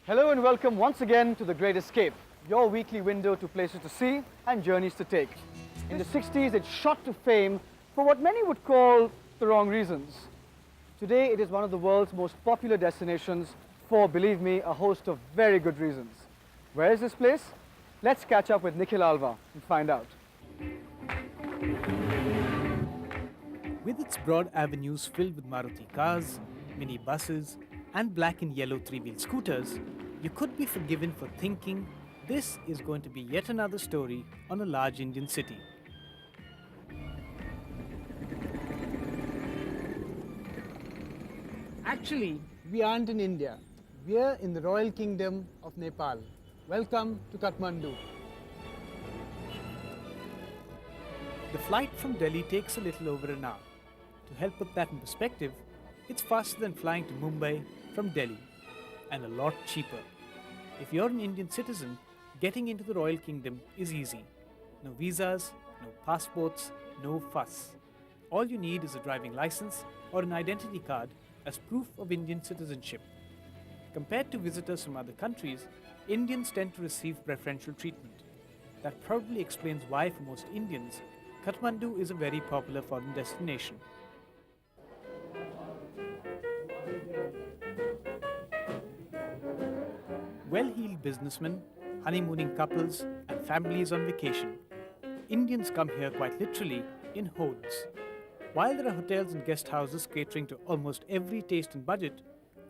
Hello and welcome once again to The Great Escape, your weekly window to places to see and journeys to take. In the 60s, it shot to fame for what many would call the wrong reasons. Today, it is one of the world's most popular destinations for, believe me, a host of very good reasons. Where is this place? Let's catch up with Nikhil Alva and find out. With its broad avenues filled with Maruti cars, mini buses, and black and yellow three-wheel scooters, you could be forgiven for thinking this is going to be yet another story on a large Indian city. Actually, we aren't in India. We're in the Royal Kingdom of Nepal. Welcome to Kathmandu. The flight from Delhi takes a little over an hour. To help put that in perspective, it's faster than flying to Mumbai from Delhi, and a lot cheaper. If you're an Indian citizen, getting into the Royal Kingdom is easy. No visas, no passports, no fuss. All you need is a driving license or an identity card as proof of Indian citizenship. Compared to visitors from other countries, Indians tend to receive preferential treatment. That probably explains why for most Indians, Kathmandu is a very popular foreign destination. Well-heeled businessmen, honeymooning couples, and families on vacation. Indians come here quite literally in hordes. While there are hotels and guest houses catering to almost every taste and budget,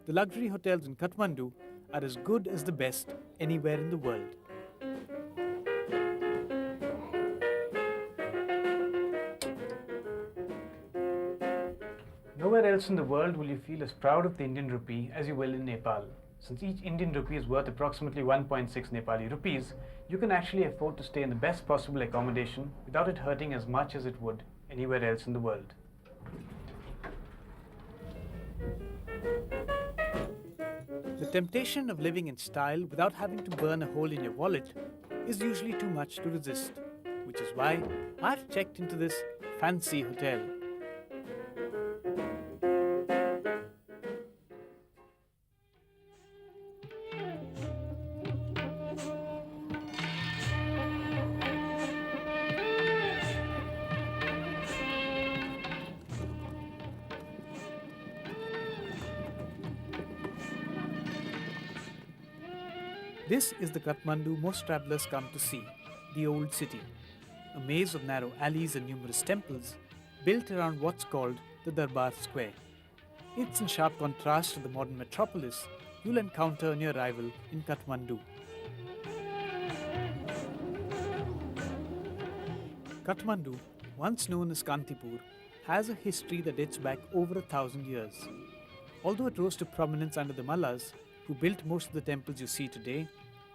the luxury hotels in Kathmandu are as good as the best anywhere in the world. Nowhere else in the world will you feel as proud of the Indian rupee as you will in Nepal. Since each Indian rupee is worth approximately 1.6 Nepali rupees, you can actually afford to stay in the best possible accommodation without it hurting as much as it would anywhere else in the world. The temptation of living in style without having to burn a hole in your wallet is usually too much to resist, which is why I've checked into this fancy hotel. This is the Kathmandu most travelers come to see, the old city. A maze of narrow alleys and numerous temples built around what's called the Darbar Square. It's in sharp contrast to the modern metropolis you'll encounter on your arrival in Kathmandu. Kathmandu, once known as Kantipur, has a history that dates back over 1,000 years. Although it rose to prominence under the Mallas, who built most of the temples you see today,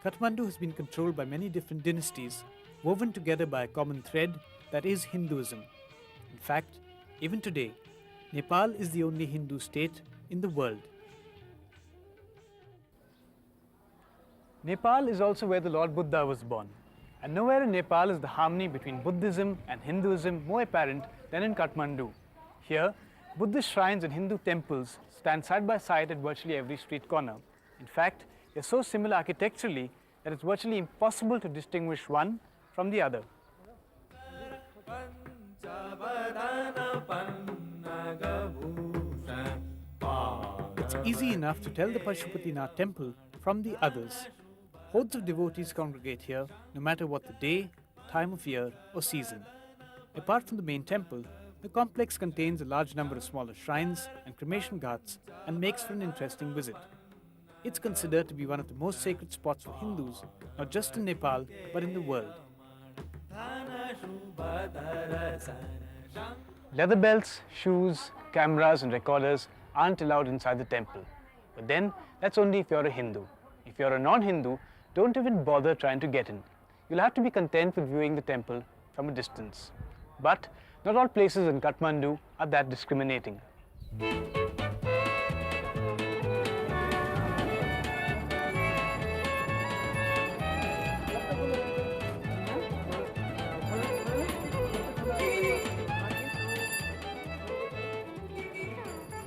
Kathmandu has been controlled by many different dynasties, woven together by a common thread that is Hinduism. In fact, even today, Nepal is the only Hindu state in the world. Nepal is also where the Lord Buddha was born. And nowhere in Nepal is the harmony between Buddhism and Hinduism more apparent than in Kathmandu. Here, Buddhist shrines and Hindu temples stand side by side at virtually every street corner. In fact, they're so similar architecturally that it's virtually impossible to distinguish one from the other. It's easy enough to tell the Pashupatinath temple from the others. Hordes of devotees congregate here no matter what the day, time of year or season. Apart from the main temple, the complex contains a large number of smaller shrines and cremation ghats and makes for an interesting visit. It's considered to be one of the most sacred spots for Hindus, not just in Nepal, but in the world. Leather belts, shoes, cameras and recorders aren't allowed inside the temple. But then, that's only if you're a Hindu. If you're a non-Hindu, don't even bother trying to get in. You'll have to be content with viewing the temple from a distance. But not all places in Kathmandu are that discriminating.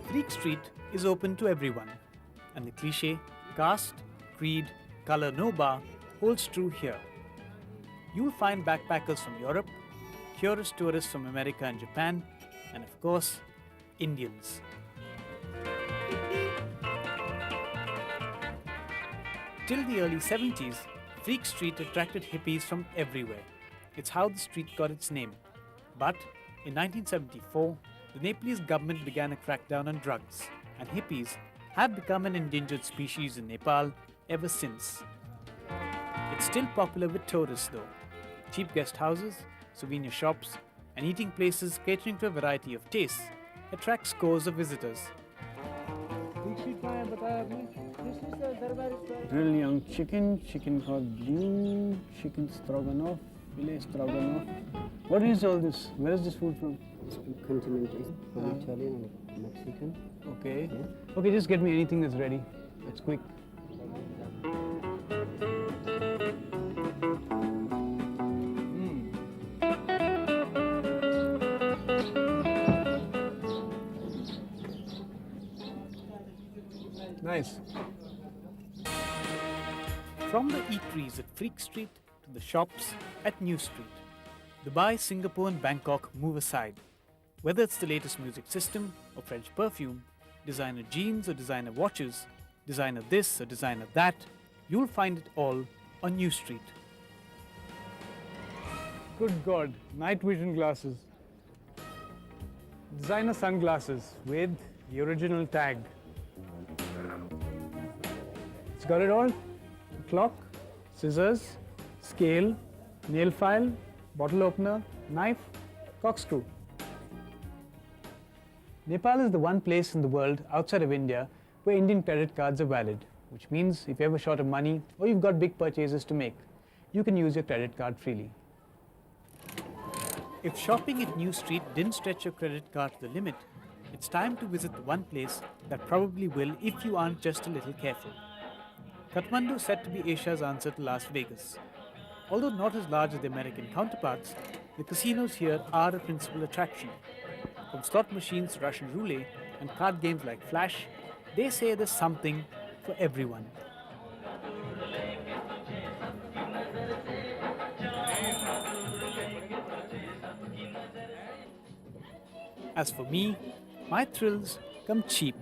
Freak Street is open to everyone, and the cliché caste, creed, color no bar holds true here. You'll find backpackers from Europe, curious tourists from America and Japan, and of course, Indians. Till the early 70s, Freak Street attracted hippies from everywhere. It's how the street got its name. But in 1974, the Nepalese government began a crackdown on drugs, and hippies have become an endangered species in Nepal ever since. It's still popular with tourists though. Cheap guest houses, souvenir shops, and eating places catering to a variety of tastes attract scores of visitors. Grill young chicken, chicken called blue, chicken stroganoff, filet stroganoff. What is all this? Where is this food from? It's continental, from Italian and Mexican. Okay. Okay, just get me anything that's ready. It's quick. Nice. From the eateries at Freak Street to the shops at New Street, Dubai, Singapore and Bangkok move aside. Whether it's the latest music system or French perfume, designer jeans or designer watches, designer this or designer that, you'll find it all on New Street. Good God, night vision glasses. Designer sunglasses with the original tag. It's got it all. Clock, scissors, scale, nail file, bottle opener, knife, corkscrew. Nepal is the one place in the world outside of India where Indian credit cards are valid, which means if you're ever short of money or you've got big purchases to make, you can use your credit card freely. If shopping at New Street didn't stretch your credit card to the limit, it's time to visit the one place that probably will if you aren't just a little careful. Kathmandu is said to be Asia's answer to Las Vegas. Although not as large as the American counterparts, the casinos here are a principal attraction. From slot machines to Russian roulette and card games like Flash, they say there's something for everyone. As for me, my thrills come cheap.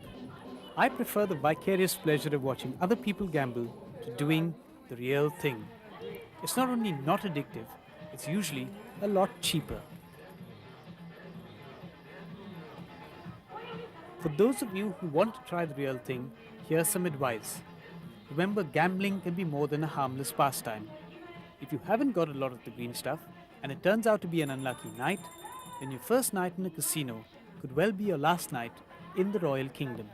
I prefer the vicarious pleasure of watching other people gamble to doing the real thing. It's not only not addictive, it's usually a lot cheaper. For those of you who want to try the real thing, here's some advice. Remember, gambling can be more than a harmless pastime. If you haven't got a lot of the green stuff, and it turns out to be an unlucky night, then your first night in a casino could well be your last night in the Royal Kingdom.